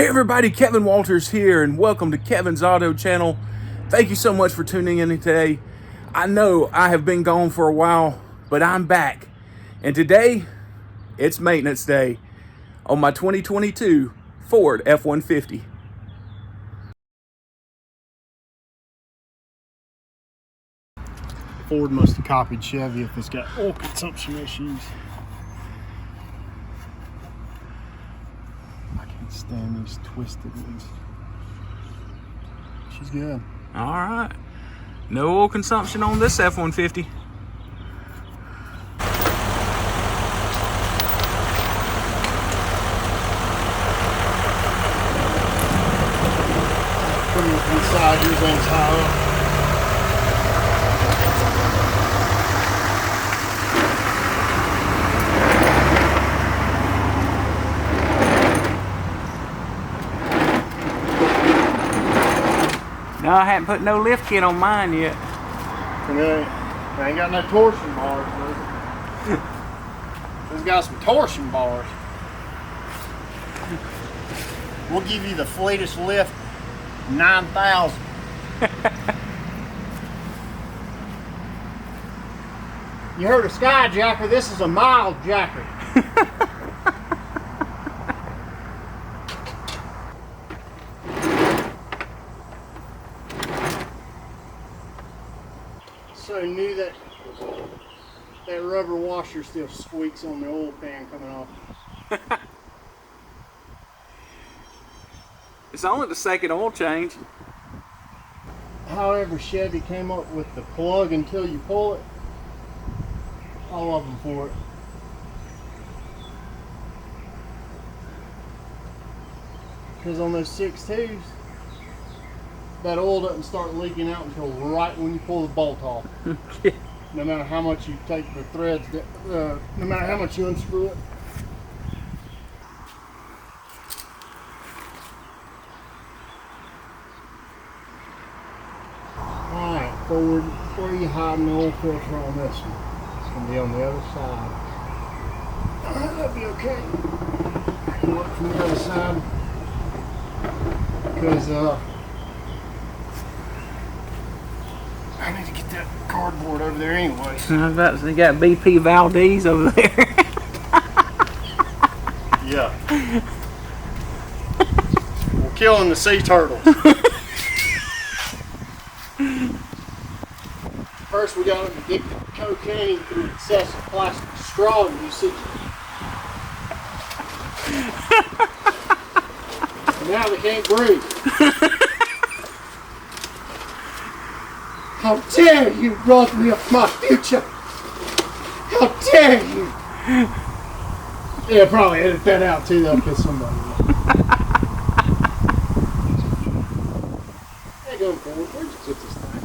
Hey everybody, Kevin Walters here, and welcome to Kevin's Auto Channel. Thank you so much for tuning in today. I know I have been gone for a while, but I'm back. And today, it's maintenance day on my 2022 Ford F-150. Ford must have copied Chevy if it's got oil consumption issues. I can't stand these twisted ones. She's good. All right. No oil consumption on this F-150. Put it inside your things high up. No, I haven't put no lift kit on mine yet. I ain't got no torsion bars, does it? It's got some torsion bars. We'll give you the Fleetus lift 9,000. You heard of skyjacker? This is a mild jacker. So new that rubber washer still squeaks on the oil pan coming off. It's only the second oil change. However, Chevy came up with the plug until you pull it. I love them for it. Because on those 6.2s, that oil doesn't start leaking out until right when you pull the bolt off. No matter how much you take the threads, no matter how much you unscrew it. Alright, Ford, where are you hiding the oil filter on this one? It's going to be on the other side. Alright, that'll be okay. I can work from the other side. Because, I need to get that cardboard over there anyway. I was about to say, you got BP Valdez over there. Yeah. We're killing the sea turtles. First we got them addicted to cocaine through excessive plastic straw usage. Now they can't breathe. How dare you rob me of my future? How dare you? Yeah, probably edit that out too, though, because somebody will. Hey, going forward, where'd you get this thing?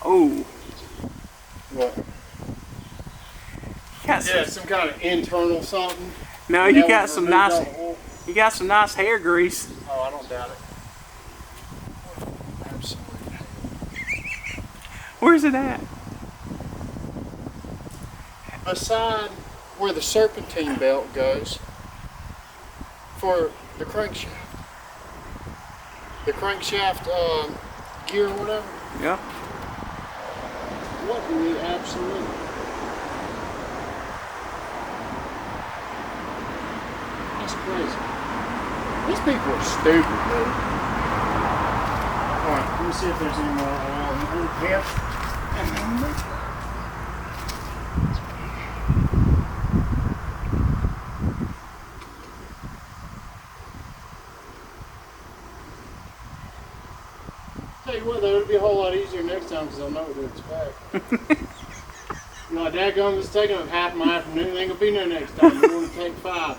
Oh. What? Yeah, some kind of internal something. No, you got some nice. You got some nice hair grease. Oh, I don't doubt it. Absolutely. Where's it at? Beside where the serpentine belt goes for the crankshaft. The crankshaft gear or whatever. Yeah. What do we absolutely? That's crazy. These people are stupid, dude. Alright, let me see if there's any more oil in the cap. Tell you what, though, it'll be a whole lot easier next time because I'll know what to expect. You know, dadgum, it's taking up half my afternoon. It ain't gonna be no next time. We're gonna take 5.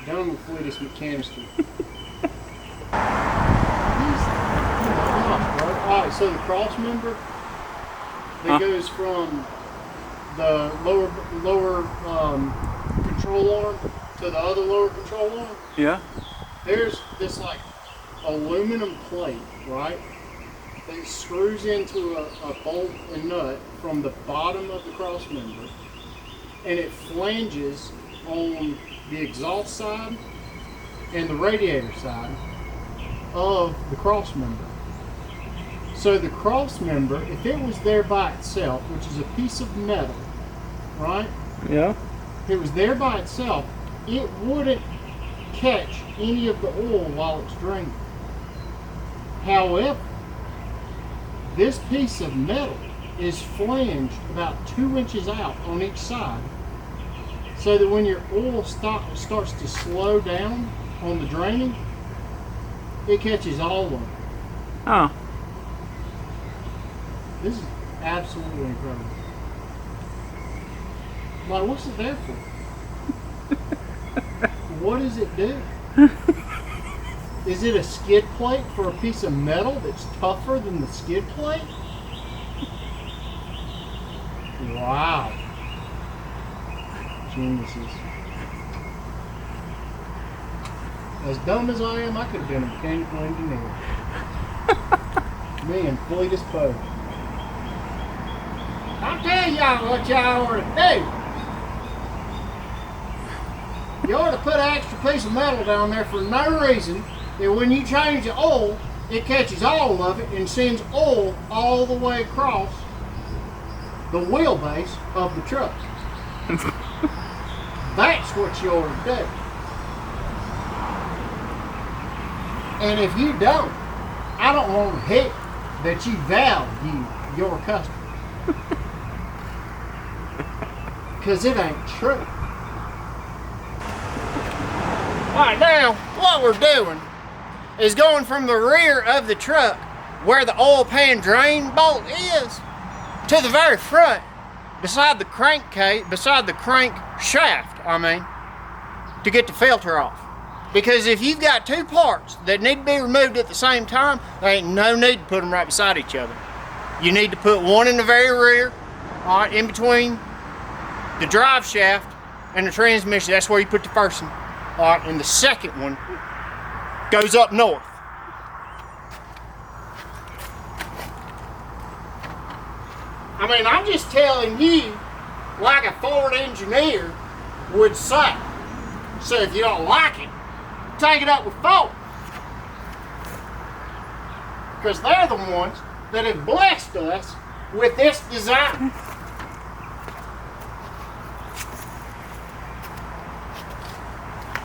Done with Fleetus McCannister. Alright, so the cross member that goes from the lower control arm to the other lower control arm. Yeah. there's this like aluminum plate, right? That screws into a bolt and nut from the bottom of the cross member, and it flanges on the exhaust side and the radiator side of the cross member. So the cross member, if it was there by itself, which is a piece of metal, right? Yeah. If it was there by itself, it wouldn't catch any of the oil while it's draining. However, this piece of metal is flanged about 2 inches out on each side, so that when your oil starts to slow down on the draining, it catches all of it. Oh. This is absolutely incredible. Like, what's it there for? What does it do? Is it a skid plate for a piece of metal that's tougher than the skid plate? Wow. Geniuses. As dumb as I am, I could have been a mechanical engineer. Me and Fleetus both. I'll tell y'all what y'all ought to do. You ought to put an extra piece of metal down there for no reason, that when you change the oil, it catches all of it and sends oil all the way across the wheelbase of the truck. That's what you ought to do. And if you don't, I don't want to hit that you value your customer. Because it ain't true. Alright, now what we're doing is going from the rear of the truck where the oil pan drain bolt is to the very front beside the crankcase, beside the crank shaft, to get the filter off. Because if you've got two parts that need to be removed at the same time, there ain't no need to put them right beside each other. You need to put one in the very rear, alright, in between the drive shaft and the transmission. That's where you put the first one. Alright, and the second one goes up north. I'm just telling you like a Ford engineer would say. So if you don't like it, take it up with Ford. Because they're the ones that have blessed us with this design.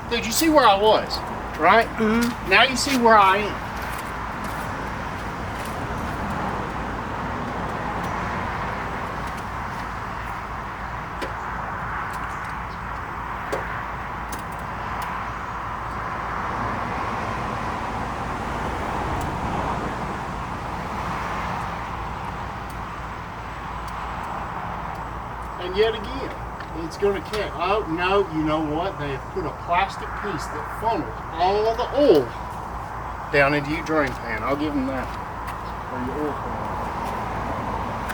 Dude, you see where I was, right? Mm-hmm. Now you see where I am. And yet again, it's going to catch. Oh, no, you know what? They have put a plastic piece that funnels all the oil down into your drain pan. I'll give them that. Or your oil pan.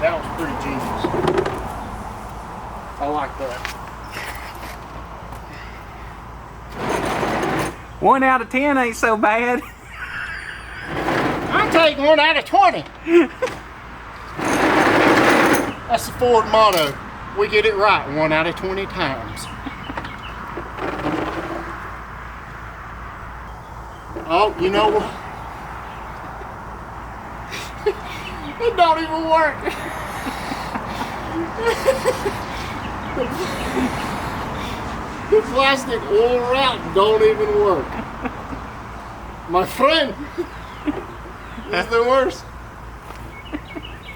That was pretty genius. I like that. 1 out of 10 ain't so bad. I take 1 out of 20. That's the Ford motto. We get it right 1 out of 20 times. Oh, you know what? It don't even work. The plastic oil route don't even work. My friend, this is the worst.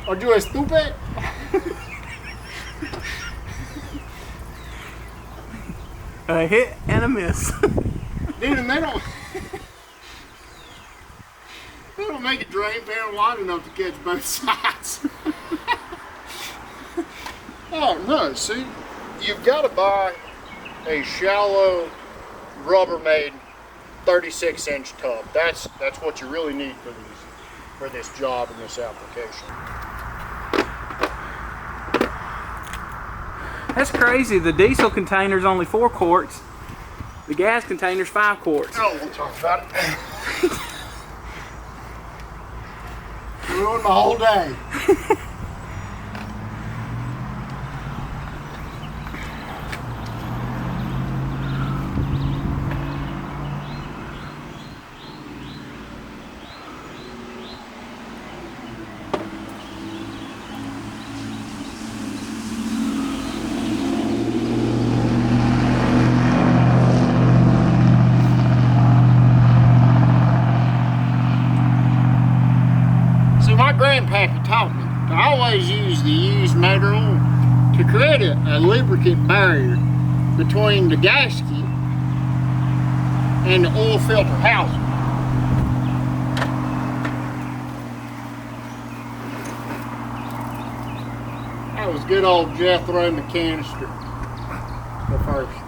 Are you stupid? A hit and a miss. Dude, and they don't make a drain pan wide enough to catch both sides. Oh no, see, you've got to buy a shallow Rubbermaid 36-inch tub. That's what you really need for this job and this application. That's crazy. The diesel container's only 4 quarts, The gas container's 5 quarts. Oh, we'll talk about it. Ruined my whole day. My grandpappy taught me to always use the used motor oil to create a lubricant barrier between the gasket and the oil filter housing. That was good old Jethro McCannister the first.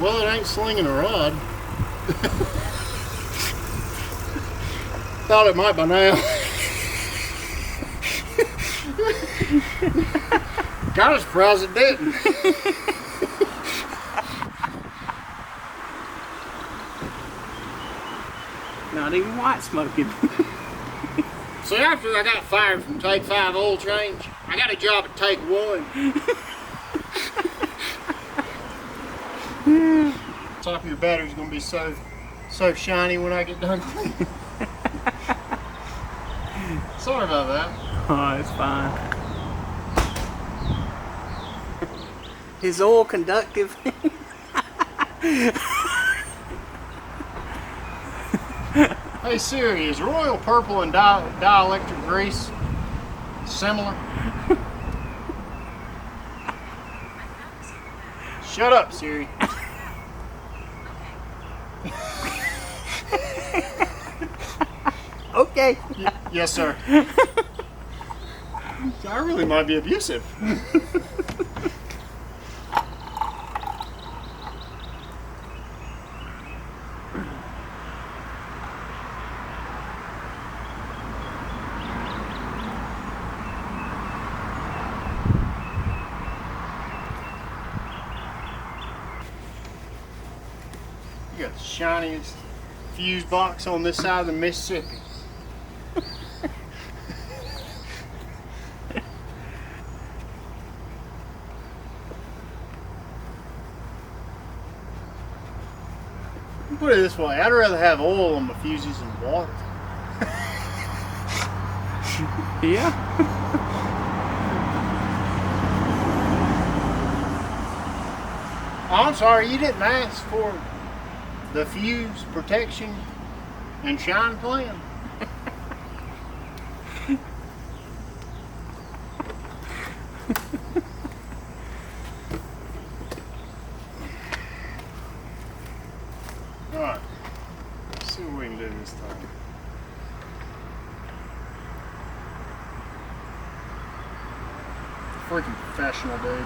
Well, it ain't slinging a rod. Thought it might by now. Kind of surprised it didn't. Not even white smoking. So after I got fired from Take 5 oil change, I got a job at Take 1. Top of your battery's gonna be so shiny when I get done cleaning. Sorry about that. Oh, it's fine. Is oil conductive? Hey Siri, is Royal Purple and dielectric grease similar? Shut up, Siri. Okay. Yes, sir. I really might be abusive. You got the shiniest fuse box on this side of the Mississippi. Put it this way, I'd rather have oil on my fuses than water. Yeah. Oh, I'm sorry, you didn't ask for the fuse protection and shine plan. Alright, let's see what we can do this time. Freaking professional, dude.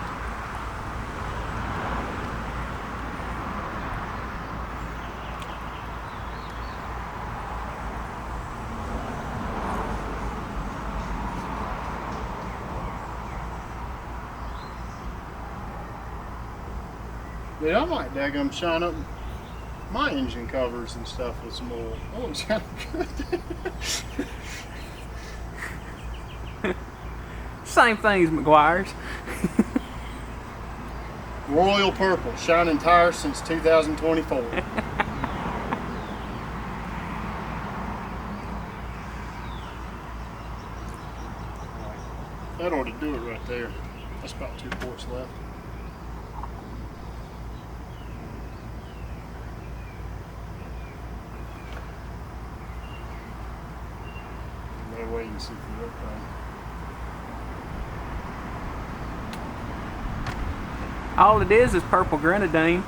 Dude, I might daggum shine up my engine covers and stuff with some oil. Oh, it's kind of good. Same thing as McGuire's. Royal Purple, shining tires since 2024. That ought to do it right there. That's about 2 quarts left. No way you can see from your phone. All it is purple grenadine.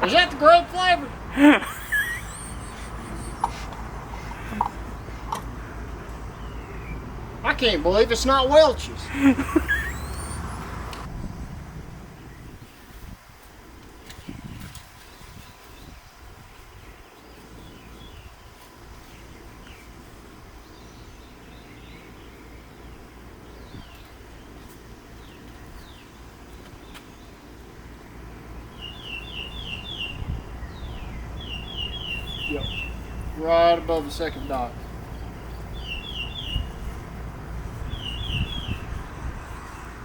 Is that the grape flavor? I can't believe it's not Welch's. Yep. Right above the second dot.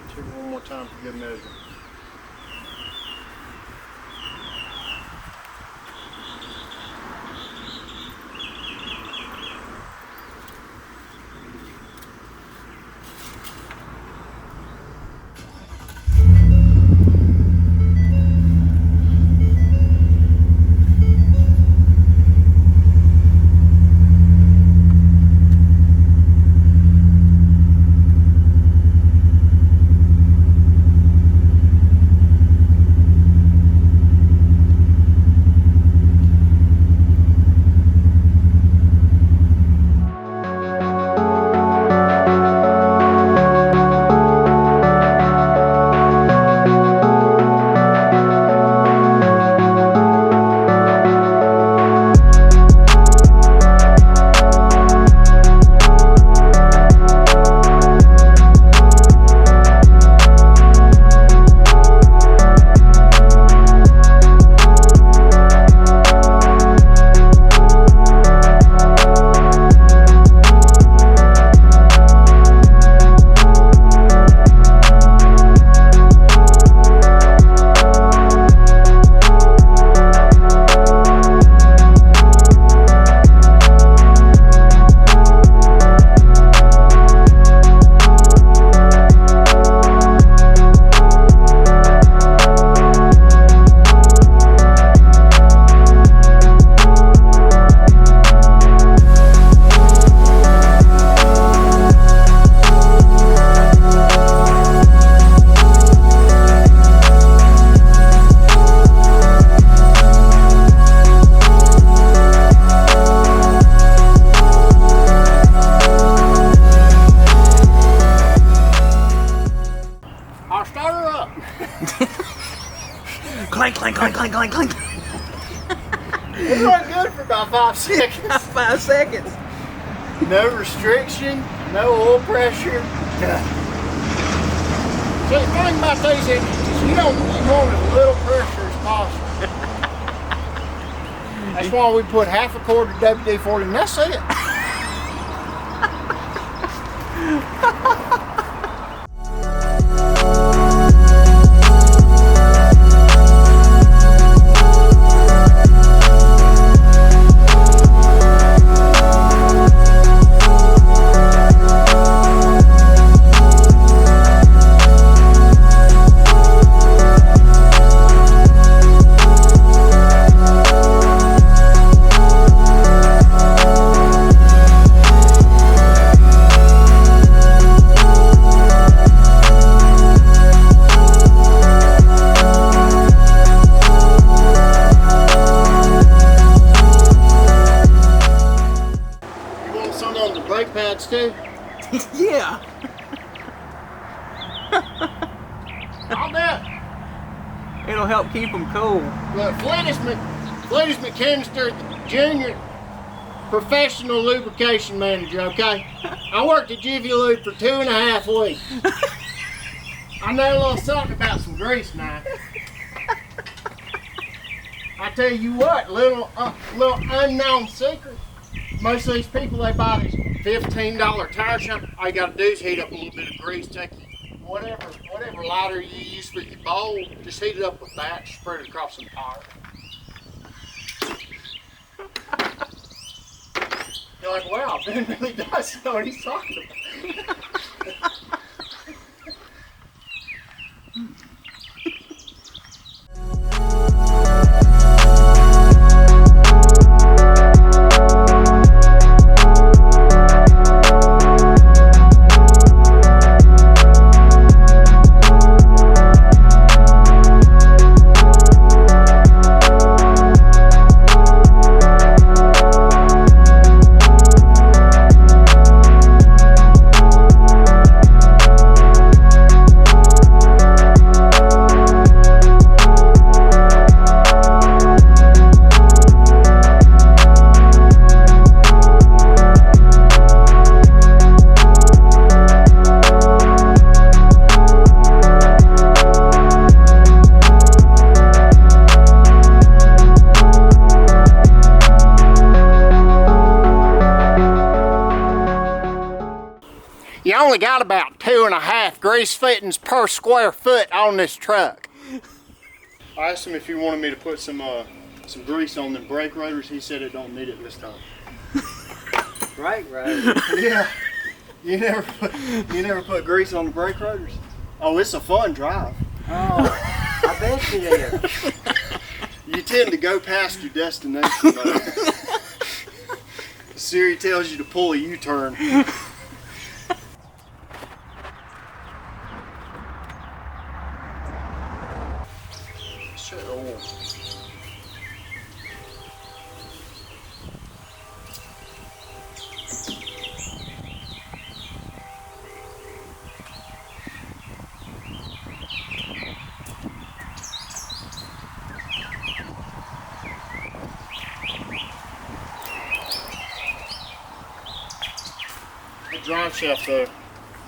Check it one more time for good measure. Clank, clank, clank, clank, clank, clank. It went good for about 5 seconds. 5 seconds. No restriction, no oil pressure. So the thing about these engines is you want as little pressure as possible. That's why we put half a quart of WD-40 and that's it. Brake pads too? Yeah. I'll bet. It'll help keep them cool. Look, Fleetus McCannister Jr, professional lubrication manager, okay? I worked at Jiffy Lube for 2.5 weeks. I know a little something about some grease now. I tell you what, little unknown secret. Most of these people, they buy these $15 tire shop. All you gotta do is heat up a little bit of grease, take whatever lighter you use for your bowl, just heat it up with that, spread it across some tire. You're like, wow, Ben really does know what he's talking about. only got about 2.5 grease fittings per square foot on this truck. I asked him if he wanted me to put some grease on the brake rotors. He said it don't need it this time. Brake rotors? Yeah. You never put grease on the brake rotors? Oh, it's a fun drive. Oh, I bet you did. You tend to go past your destination, though. Siri tells you to pull a U-turn. Shut the oil. The drive shaft, though,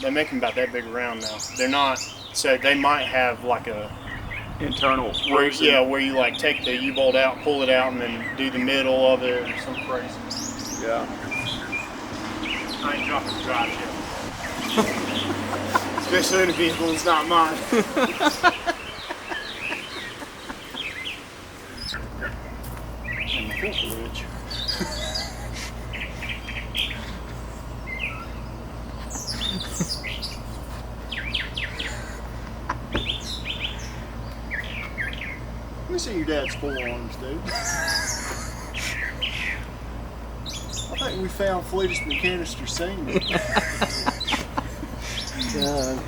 they make them about that big around now. They're not, so they might have like a Internal. where you like take the U-bolt out, pull it out, and then do the middle of it or some crazy. Yeah. I ain't dropping the drive shaft. Especially in a vehicle that's not mine. And the foot bridge. Let me see your dad's forearms, dude. I think we found Fleetus McCannister Sr. Golly.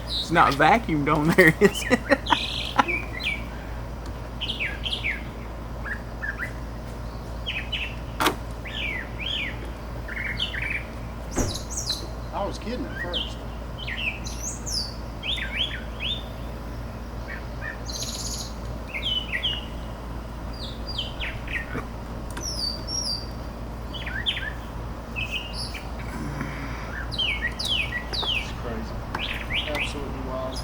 It's not vacuumed on there, is it? I was kidding at first. It's crazy. Absolutely wild.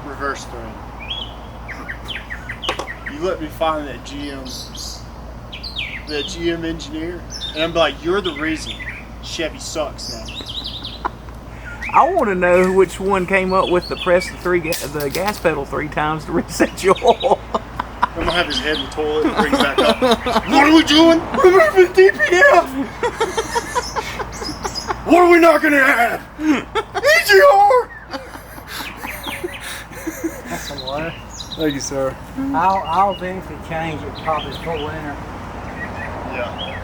Reverse thread. You let me find that GM engineer, and I'm like, you're the reason Chevy sucks now. I want to know which one came up with the press the gas pedal 3 times to reset your oil. I'm gonna have his head in the toilet and bring it back up. What are we doing? Removing DPF! What are we not gonna have? EGR! That's a lot. Thank you, sir. I'll eventually change it probably for winter. Yeah.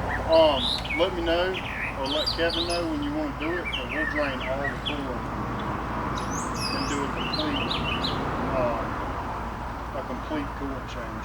Let me know, or let Kevin know when you want to do it, and we'll drain all the coolant and do a complete coolant change.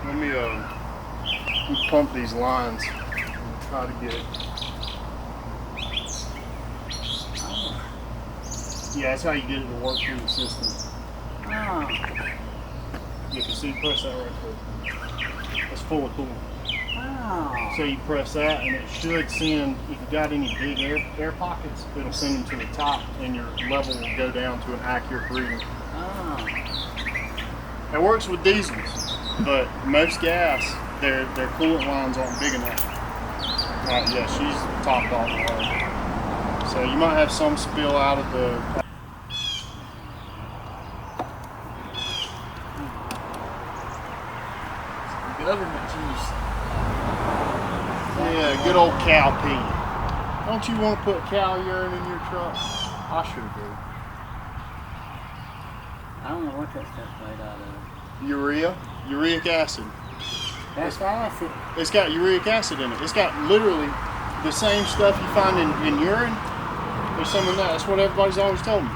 Let me pump these lines and try to get it. Yeah, that's how you get it to work through the system. Oh. You can see, press that right there. It's full of coolant. Oh. So you press that, and it should send, if you got any big air pockets, it'll send them to the top, and your level will go down to an accurate reading. Oh. It works with diesels, but most gas, their coolant lines aren't big enough. Yeah, she's topped all the way. So you might have some spill out of the. Government juice. Yeah, good old cow pee. Don't you want to put cow urine in your truck? I sure do. I don't know what that stuff's made out of. Uric acid. That's acid. It's got uric acid in it. It's got literally the same stuff you find in urine. There's some in that. That's what everybody's always told me.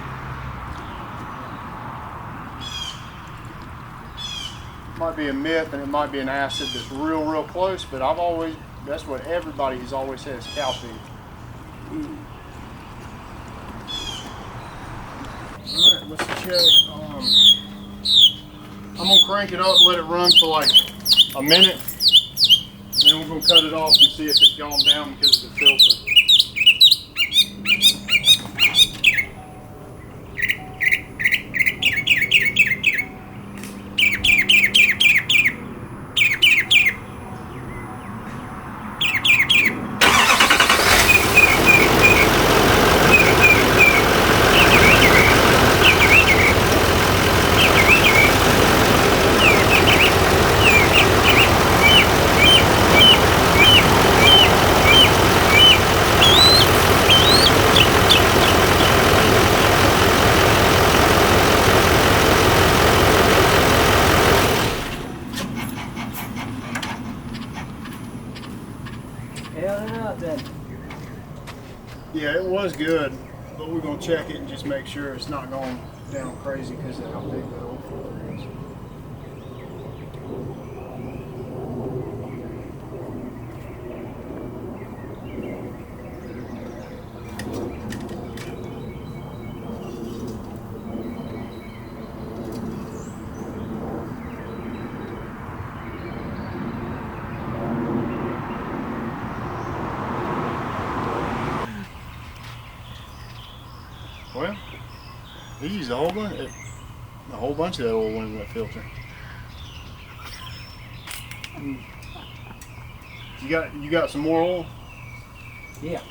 might be a myth and it might be an acid that's real close, but that's what everybody's always said is cow feed. Alright, let's check. I'm gonna crank it up, let it run for like a minute, and then we're gonna cut it off and see if it's gone down because of the filter. Yeah, it was good, but we're going to check it and just make sure it's not going down crazy because of how big that old filter is. Well, he used a whole bunch of that oil in that filter. You got some more oil? Yeah.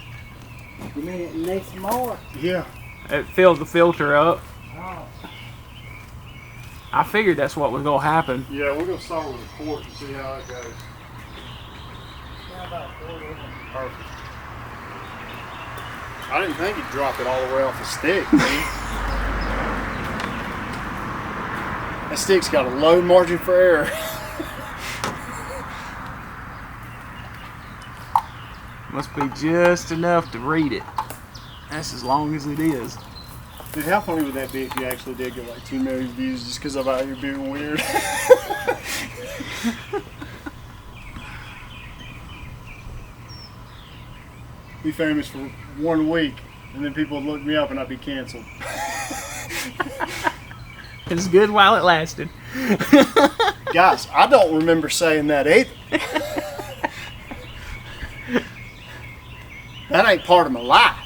You mean it needs some more? Yeah. It filled the filter up. Oh. I figured that's what was gonna happen. Yeah, we're gonna start with a quart and see how it goes. Yeah, about 4 of them. Perfect. I didn't think you'd drop it all the way off the stick, man. That stick's got a low margin for error. Must be just enough to read it. That's as long as it is. Dude, how funny would that be if you actually did get like 2 million views just because I'm out here being weird? Be famous for 1 week, and then people would look me up and I'd be canceled. It was good while it lasted. Guys, I don't remember saying that either. That ain't part of my life.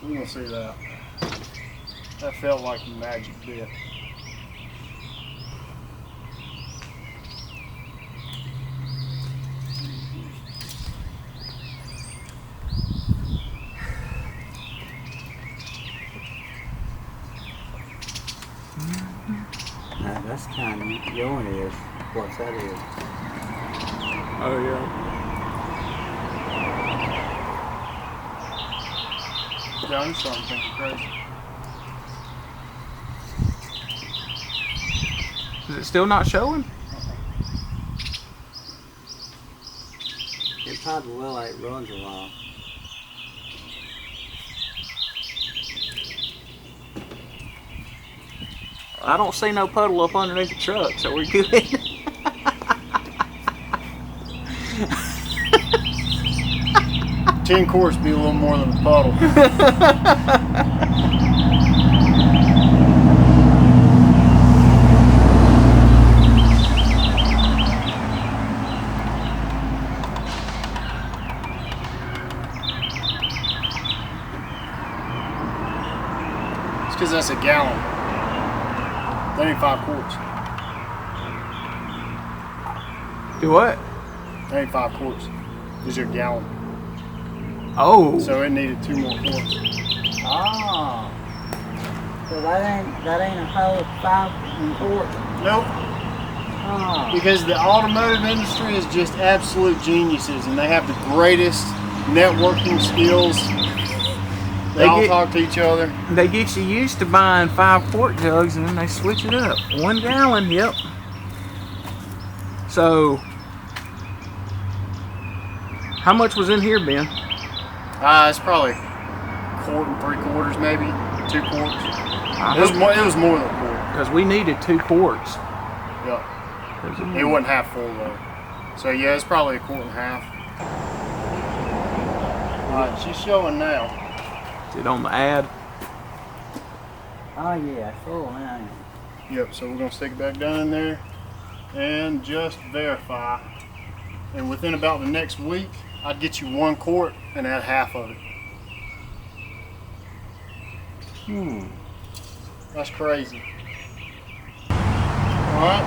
We're gonna see that. That felt like a magic bit. Now that's kind of going is. What's that is? Oh yeah. Yeah, I'm starting to think you're crazy. Is it still not showing? It probably will, like, runs a while. I don't see no puddle up underneath the truck, so we're good. 10 quarts be a little more than a puddle. It's because that's a gallon. That ain't 5 quarts. Do what? That ain't 5 quarts. These are a gallon. Oh. So it needed 2 more quarts. Oh. So that ain't a whole 5 quart. Nope. Oh. Because the automotive industry is just absolute geniuses, and they have the greatest networking skills. They all talk to each other. They get you used to buying 5 quart jugs, and then they switch it up. 1 gallon, yep. So How much was in here, Ben? It's probably a quart and 3/4, maybe 2 quarts. It was more than a quart. Because we needed 2 quarts. Yeah. It wasn't half full though. So yeah, it's probably a quart and a half. Alright, she's showing now. Is it on the ad? Oh yeah, full now. Yep, so we're gonna stick it back down in there and just verify. And within about the next week, I'd get you 1 quart and add half of it. That's crazy. Alright.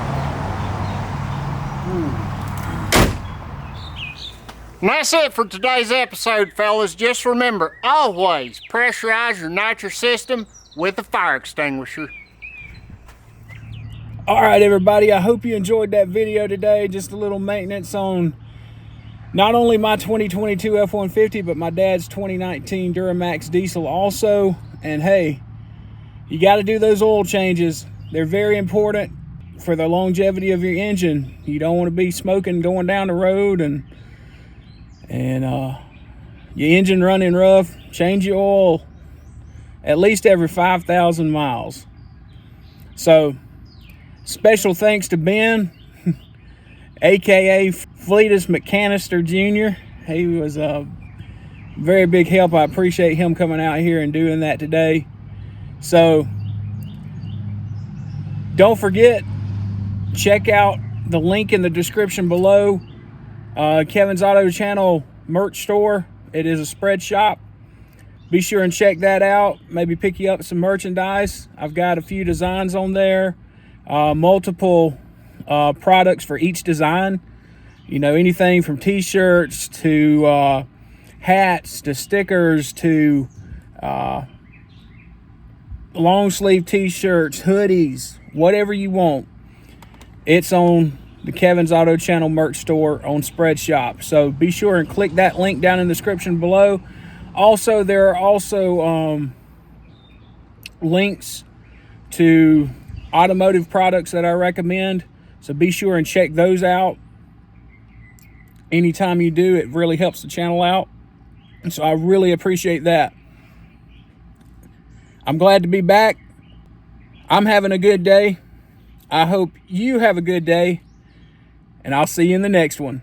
And that's it for today's episode, fellas. Just remember, always pressurize your nitro system with a fire extinguisher. All right, everybody, I hope you enjoyed that video today. Just a little maintenance on not only my 2022 F-150, but my dad's 2019 Duramax Diesel also. And hey, you got to do those oil changes. They're very important for the longevity of your engine. You don't want to be smoking going down the road and your engine running rough. Change your oil at least every 5,000 miles. So special thanks to Ben, aka Fleetus McCannister Jr. He was a very big help. I appreciate him coming out here and doing that today. So don't forget, check out the link in the description below. Kevin's Auto Channel merch store. It is a spread shop. Be sure and check that out. Maybe pick you up some merchandise. I've got a few designs on there. Multiple products for each design. You know, anything from t-shirts to hats to stickers to long sleeve t-shirts, hoodies, whatever you want. It's on the Kevin's Auto Channel merch store on Spread Shop. So be sure and click that link down in the description below. Also, there are also links to automotive products that I recommend. So be sure and check those out. Anytime you do, it really helps the channel out. And so I really appreciate that. I'm glad to be back. I'm having a good day. I hope you have a good day. And I'll see you in the next one.